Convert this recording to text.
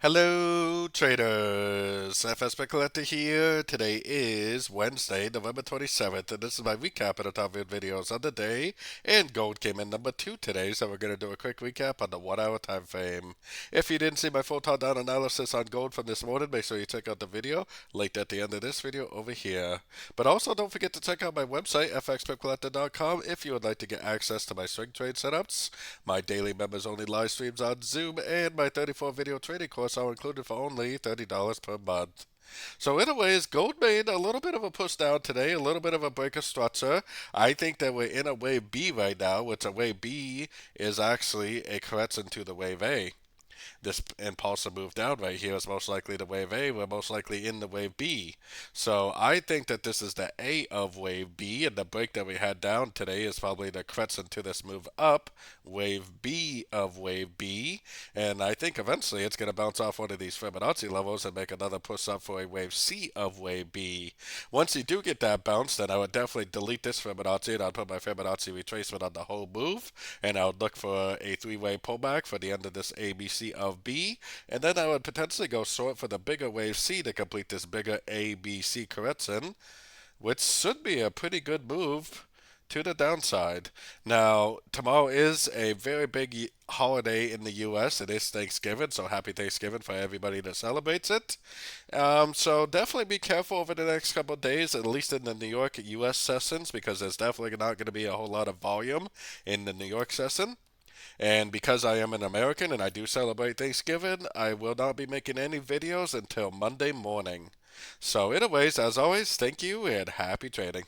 Hello, traders. FX Pip Collector here. Today is Wednesday, November 27th, and this is my recap of the top videos of the day. And gold came in number 2 today, so we're going to do a quick recap on the 1 hour time frame. If you didn't see my full top-down analysis on gold from this morning, make sure you check out the video linked at the end of this video over here. But also, don't forget to check out my website, fxpipcollector.com, if you would like to get access to my swing trade setups, my daily members-only live streams on Zoom, and my 34-video trading course are included for only $30 per month. So anyways, gold made a little bit of a push down today, a little bit of a break of structure. I think that we're in a wave B right now, which a wave B is actually a correction to the wave A. This impulsive move down right here is most likely the wave A. We're most likely in the wave B. So I think that this is the A of wave B, and the break that we had down today is probably the correction to this move up, wave B of wave B. And I think eventually it's going to bounce off one of these Fibonacci levels and make another push up for a wave C of wave B. Once you do get that bounce, then I would definitely delete this Fibonacci, and I'll put my Fibonacci retracement on the whole move, and I would look for a three-way pullback for the end of this ABC of B, and then I would potentially go short for the bigger wave C to complete this bigger ABC correction, which should be a pretty good move to the downside. Now, tomorrow is a very big holiday in the U.S. It is Thanksgiving, so happy Thanksgiving for everybody that celebrates it. So definitely be careful over the next couple of days, at least in the New York U.S. sessions, because there's definitely not going to be a whole lot of volume in the New York session. And because I am an American and I do celebrate Thanksgiving, I will not be making any videos until Monday morning. So anyways, as always, thank you and happy trading.